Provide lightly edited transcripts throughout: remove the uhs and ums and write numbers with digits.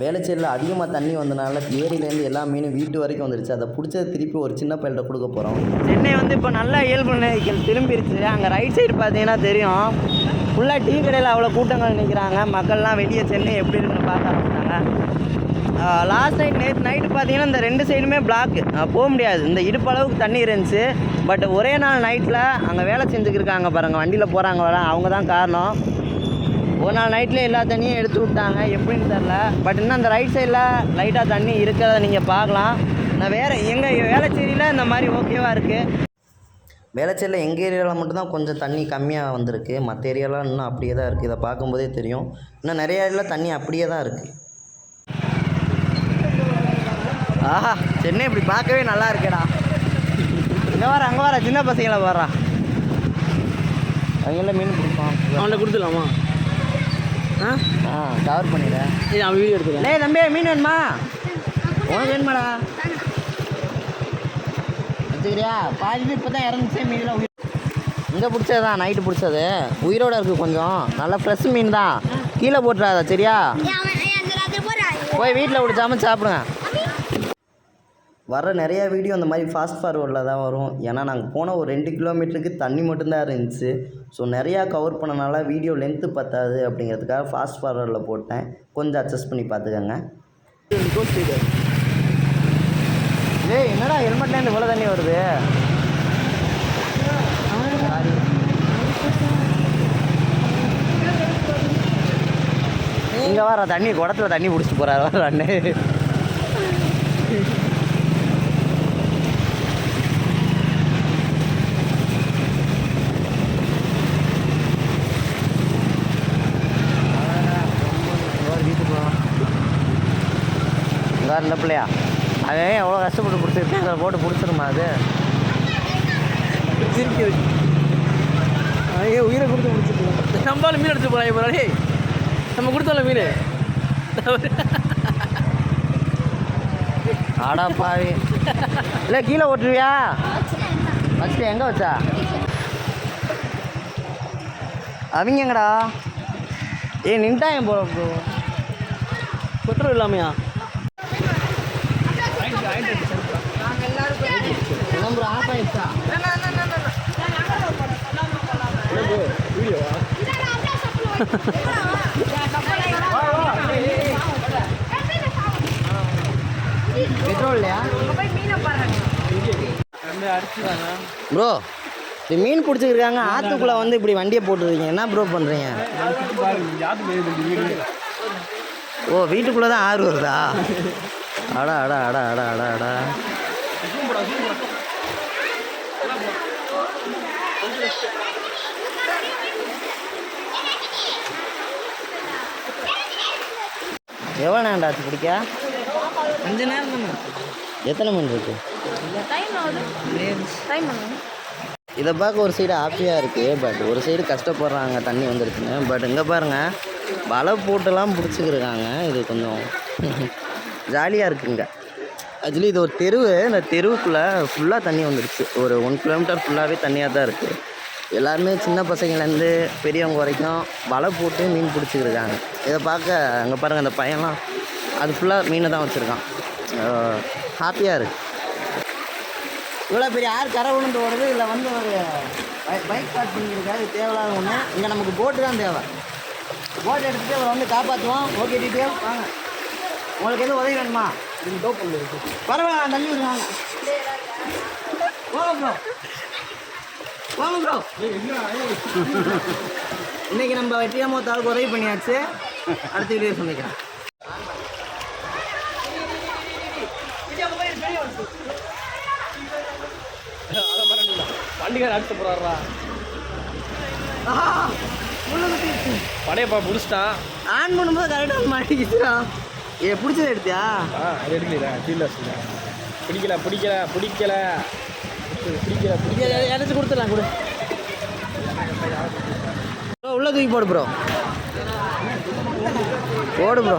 வேளச்சேரியில் அதிகமாக தண்ணி வந்தனால ஏரியிலேருந்து எல்லா மீனும் வீட்டு வரைக்கும் வந்துடுச்சு. அதை பிடிச்சதை திருப்பி ஒரு சின்ன பையல்கிட்ட கொடுக்க போகிறோம். சென்னை வந்து இப்போ நல்லா இயல்பு நிலைகள் திரும்பிடுச்சு. அங்கே ரைட் சைடு பார்த்தீங்கன்னா தெரியும், ஃபுல்லாக டீ கடையில் அவ்வளோ கூட்டங்கள் நிற்கிறாங்க. மக்கள்லாம் வெளியே சென்னை எப்படி இருக்குன்னு பார்க்க ஆரம்பிச்சாங்க. லாஸ்ட் நேற்று நைட்டு பார்த்தீங்கன்னா இந்த 2 சைடுமே பிளாக்கு, போக முடியாது. இந்த இடுப்பளவுக்கு தண்ணி இருந்துச்சு. பட் ஒரே நாள் நைட்டில் அங்கே வேலை செஞ்சுக்கிருக்காங்க பாருங்கள், வண்டியில் போகிறாங்க வர, அவங்க தான் காரணம். ஒரு நாள் நைட்டில் எல்லா தண்ணியும் எடுத்து விட்டாங்க, எப்படின்னு தெரில. பட் இன்னும் அந்த ரைட் சைடில் லைட்டாக தண்ணி இருக்கிறத நீங்கள் பார்க்கலாம். நான் வேறு எங்கள் வேளச்சேரியில் இந்த மாதிரி ஓகேவாக இருக்குது. வேளச்சேரியில் எங்கள் ஏரியாவில் மட்டும்தான் கொஞ்சம் தண்ணி கம்மியாக வந்திருக்கு. மற்ற ஏரியாலாம் இன்னும் அப்படியே தான் இருக்குது. இதை பார்க்கும்போதே தெரியும், இன்னும் நிறைய ஏரியாவில் தண்ணி அப்படியே தான் இருக்குது. ஆஹா, சென்னை இப்படி பார்க்கவே நல்லா இருக்கேடா. இங்கே வர, அங்கே வர, சின்ன பசங்களை வர்றா, அவங்களாம் மீன் பிடிப்பான். அவன்கிட்ட கொடுத்துடலாமா? கவர் பண்ணிடுறேன். அவன் வீடியோ எடுத்துக்கிறேன். டேய் தம்பி, மீன் வேணுமா? உனக்கு வேணுமாடா? வச்சுக்கிறியா? பாதி இப்போ தான் இறந்துச்சே மீனில். இங்கே பிடிச்சது தான், நைட்டு பிடிச்சது, உயிரோடு இருக்குது. கொஞ்சம் நல்லா ஃப்ரெஷ் மீன் தான், கீழே போட்டுறாதா சரியா? போய் வீட்டில் பிடிச்சாமல் சாப்பிடுங்க. வர நிறையா வீடியோ அந்த மாதிரி ஃபாஸ்ட் ஃபார்வர்டில் தான் வரும். ஏன்னா நாங்கள் போன ஒரு 2 கிலோமீட்டருக்கு தண்ணி மட்டும்தான் இருந்துச்சு. ஸோ நிறையா கவர் பண்ணனால வீடியோ லென்த்து பத்தாது அப்படிங்கிறதுக்காக ஃபாஸ்ட் ஃபார்வர்டில் போட்டேன். கொஞ்சம் அட்ஜஸ்ட் பண்ணி பார்த்துக்கோங்க. ஏய், என்னடா ஹெல்மெட்லேருந்து இவ்வளோ தண்ணி வருது? இங்கே வர தண்ணி குடத்தில் தண்ணி பிடிச்சிட்டு போகிறாரு வர்றான்னு. இல்லை பிள்ளையா, அவன் எவ்வளோ கஷ்டப்பட்டு பிடிச்சிருக்கேன், அதை போட்டு பிடிச்சிருமா? அது சிரிக்கிறது உயிரை கொடுத்து பிடிச்சிருக்கோம். நம்மளால மீன் எடுத்து போகிறாங்க போகிறாடே, நம்ம கொடுத்தால மீன். ஆடா பாவி, இல்லை கீழே ஓட்டுருவியா? ஃபஸ்ட்டு எங்கே வச்சா அவங்க எங்கடா? நின்ட்டா என் போகிற ப்ரோ, பெட்ரோல் இல்லாமையா? நம்பர் ஆஃப் ஆயிடுச்சா? பெட்ரோல் இல்லையா ப்ரோ? இது மீன் பிடிச்சிருக்காங்க, ஆற்றுக்குள்ளே வந்து இப்படி வண்டியை போட்டுருக்கீங்க, என்ன ப்ரோ பண்ணுறீங்க? ஓ, வீட்டுக்குள்ளே தான் ஆறு வருதா? அடா அடா அடா அடா அடா அடா. எவ்வளோ நேரம் ஆச்சு பிடிக்க? 5 நேரம் தானே. எத்தனை மீன் இருக்கு? இதை பார்க்க ஒரு சைடு ஹாப்பியாக இருக்குது, பட் ஒரு சைடு கஷ்டப்படுறாங்க தண்ணி வந்துருக்குன்னு. பட் இங்கே பாருங்கள், வலை போட்டுலாம் பிடிச்சிக்கிருக்காங்க. இது கொஞ்சம் ஜாலியாக இருக்குங்க. ஆக்சுவலி இது ஒரு தெருவு, இந்த தெருவுக்குள்ளே ஃபுல்லாக தண்ணி வந்துடுச்சு. ஒரு 1 கிலோமீட்டர் ஃபுல்லாகவே தண்ணியாக தான் இருக்குது. எல்லாருமே சின்ன பசங்கள்லேருந்து பெரியவங்க வரைக்கும் வலை போட்டு மீன் பிடிச்சிக்கிருக்காங்க. இதை பார்க்க அங்கே பாருங்கள், அந்த பையன்லாம் அது ஃபுல்லாக மீனை தான் வச்சுருக்கான். ஹாப்பியாக இருக்குது. இவ்வளோ பெரிய ஆறு கரை விழுந்து ஓடுது, இல்லை வந்து ஒரு பைக் பார்க் பண்ணியிருக்காரு, இது தேவையில்லாத ஒன்று. இங்கே நமக்கு போட்டு தான் தேவை. போட் எடுத்துகிட்டு அவரை வந்து காப்பாற்றுவோம். ஓகே டீட்டெயில் வாங்க. உங்களுக்கு எதுவும் உதவி வேணுமா? பரவாயில்ல, தள்ளி விடுவாங்க. போங்க ப்ரோ, போங்க ப்ரோ. இன்றைக்கி நம்ம வெற்றியாமத்தாவுக்கு உதவி பண்ணியாச்சு. அடுத்த வீடியோ சொல்லிக்கிறேன். வண்டிக்கார அடுத்து போறாரா? படையப்பா பிடிச்சிட்டான். ஆன் பண்ணும்போது கரெக்டாக மாட்டிக்கிச்சுடா. பிடிச்சதை எடுத்தியா? அது எடுக்கல, கீழே பிடிக்கல பிடிக்கல பிடிக்கல பிடிக்கல பிடிக்கல. யாராச்சும் கொடுத்துடலாம், கொடு ப்ரோ. உள்ள தூக்கி போடு ப்ரோ, போடு ப்ரோ.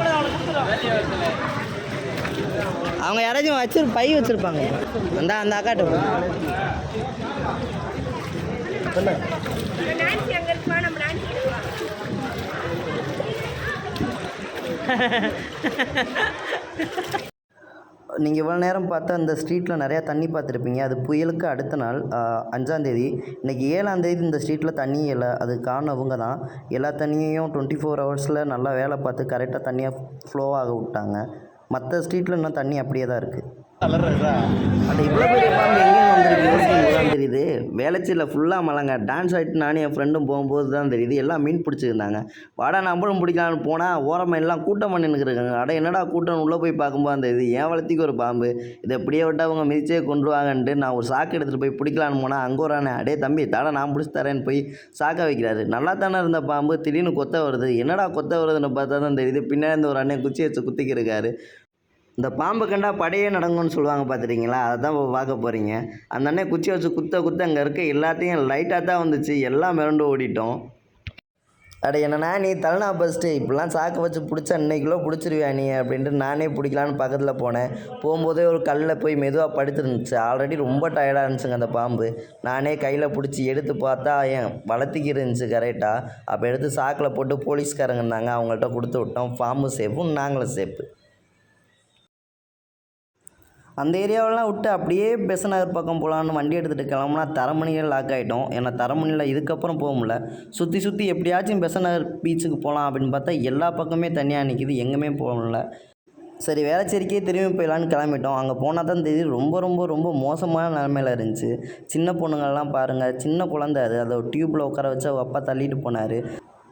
அவங்க யாராச்சும் வச்சு பை வச்சுருப்பாங்க. அந்த அக்காட்ட நீங்கள் இவ்வளோ நேரம் பார்த்தா அந்த ஸ்ட்ரீட்டில் நிறையா தண்ணி பார்த்துருப்பீங்க. அது புயலுக்கு அடுத்த நாள் 5ஆந்தேதி. இன்றைக்கி 7ஆந்தேதி இந்த ஸ்ட்ரீட்டில் தண்ணியே இல்லை. அதுக்கு காரணம் இவங்க தான். எல்லா தண்ணியையும் 24 ஹவர்ஸில் நல்லா வேலை பார்த்து கரெக்டாக தண்ணியை ஃப்ளோ ஆக விட்டாங்க. மற்ற ஸ்ட்ரீட்டில் இன்னும் தண்ணி அப்படியே தான் இருக்குது. அந்த இவ்வளோ பெரிய பாம்பு எங்கே வந்துருக்கு தான் தெரியுது. வேளச்சேரியில் ஃபுல்லாக மழைங்க. டான்ஸ் ஆகிட்டு நானும் என் ஃப்ரெண்டும் போகும்போது தான் தெரியுது. எல்லாம் மீன் பிடிச்சிருந்தாங்க. வாடா நம்மளும் பிடிக்கலான்னு போனால் ஓரமாக எல்லாம் கூட்டம் பண்ணி நிற்கிறாங்க. அட என்னடா கூட்டம் உள்ளே போய் பார்க்கும்போது அந்த இது என் வளர்த்திக்கு ஒரு பாம்பு இதை எப்படியே விட்டு அவங்க மிதிச்சே கொண்டுருவாங்கன்ட்டு நான் ஒரு சாக்கு எடுத்துகிட்டு போய் பிடிக்கலான்னு போனால் அங்கே ஒரு அண்ணே அடே தம்பி தாடா நான் பிடிச்சி தரேன்னு போய் சாக்கை வைக்கிறாரு. நல்லா தானே இருந்த பாம்பு திடீர்னு கொத்த வருது. என்னடா கொத்த வருதுன்னு பார்த்தா தான் தெரியுது. பின்னாடி இந்த ஒரு அண்ணன் குச்சி வச்சு குத்திக்கிருக்காரு. இந்த பாம்பு கண்டா படையே நடங்கும்னு சொல்லுவாங்க பார்த்துட்டிங்களா? அதை தான் பார்க்க போகிறீங்க. அந்த அண்ணன் குச்சி வச்சு குத்த அங்கே இருக்க எல்லாத்தையும் லைட்டாக தான் வந்துச்சு. எல்லாம் மிரண்டு ஓடிட்டோம். அட என்னண்ணா நீ தலைனா ஃபஸ்ட்டு இப்படிலாம் சாக்கை வச்சு பிடிச்சா இன்னைக்குள்ளே பிடிச்சிருவியா நீ அப்படின்ட்டு நானே பிடிக்கலான்னு பக்கத்தில் போனேன். போகும்போதே ஒரு கல்லில் போய் மெதுவாக படுத்துருந்துச்சு. ஆல்ரெடி ரொம்ப டயர்டாக இருந்துச்சுங்க அந்த பாம்பு. நானே கையில் பிடிச்சி எடுத்து பார்த்தா என் வளர்த்திக்கு இருந்துச்சு கரெக்டாக. அப்போ எடுத்து சாக்கில் போட்டு போலீஸ்காரங்க இருந்தாங்க, அவங்கள்ட்ட கொடுத்து விட்டோம். பாம்பு சேஃபும் நாங்களும் சேஃபு. அந்த ஏரியாவெல்லாம் விட்டு அப்படியே பெசன்ட் நகர் பக்கம் போகலான்னு வண்டி எடுத்துகிட்டு கிளம்புனா தரமணியில் லாக் ஆகிட்டோம். ஏன்னா தரமணியில் இதுக்கப்புறம் போக முடியல. சுற்றி எப்படியாச்சும் பெசன்ட் நகர் பீச்சுக்கு போகலாம் அப்படின்னு பார்த்தா எல்லா பக்கமே தனியாக நிற்கிது, எங்கேயுமே போக முடியல. சரி வேளச்சேரிக்கே திரும்பி போயிடலான்னு கிளம்பிட்டோம். அங்கே போனால் தான் தெரியுது ரொம்ப மோசமான நிலமையில இருந்துச்சு. சின்ன பொண்ணுங்கள்லாம் பாருங்கள், சின்ன குழந்தை அது அதை டியூப்பில் உட்கார வச்சு அவங்க அப்பா தள்ளிட்டு போனார்.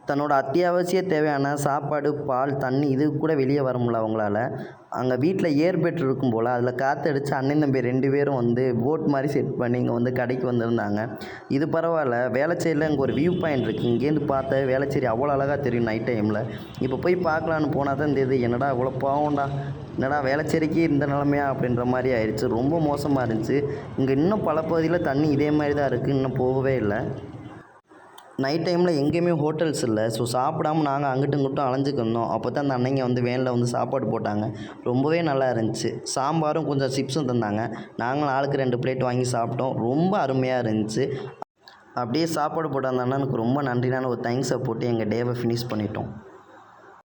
தன்னோட அத்தியாவசிய தேவையான சாப்பாடு, பால், தண்ணி இது கூட வெளியே வர முடியல அவங்களால. அங்கே வீட்டில் ஏர்பெட் இருக்கும் போல் அதில் காற்றடிச்சு அண்ணன் தம்பி 2 பேரும் வந்து போட் மாதிரி செட் பண்ணி இங்கே வந்து கடைக்கு வந்திருந்தாங்க. இது பரவாயில்ல. வேளச்சேரியில் இங்கே ஒரு வியூ பாயிண்ட் இருக்குது. இங்கேருந்து பார்த்தா வேளச்சேரி அவ்வளோ அழகாக தெரியும் நைட் டைமில். இப்போ போய் பார்க்கலான்னு போனால் தான் தெரியுது என்னடா இவ்வளோ பாவம்டா, என்னடா வேளச்சேரிக்கு இந்த நிலமையா அப்படின்ற மாதிரி ஆயிடுச்சு. ரொம்ப மோசமாக இருந்துச்சு. இங்கே இன்னும் பல பகுதியில் தண்ணி இதே மாதிரி தான் இருக்குது, இன்னும் போகவே இல்லை. நைட் டைமில் எங்கேயுமே ஹோட்டல்ஸ் இல்லை. ஸோ சாப்பிடாம நாங்கள் அங்கிட்டும் இங்கிட்டும் அலைஞ்சிக்கிருந்தோம். அப்போ தான் அந்த அன்னைங்க வந்து வேனில் வந்து சாப்பாடு போட்டாங்க. ரொம்பவே நல்லா இருந்துச்சு. சாம்பாரும் கொஞ்சம் சிப்ஸும் தந்தாங்க. நாங்களும் ஆளுக்கு 2 பிளேட் வாங்கி சாப்பிட்டோம். ரொம்ப அருமையாக இருந்துச்சு. அப்படியே சாப்பாடு போட்ட அந்த அண்ணனுக்கு ரொம்ப நன்றினான ஒரு தேங்க்ஸை போட்டு எங்கள் டேவை ஃபினிஷ் பண்ணிட்டோம்.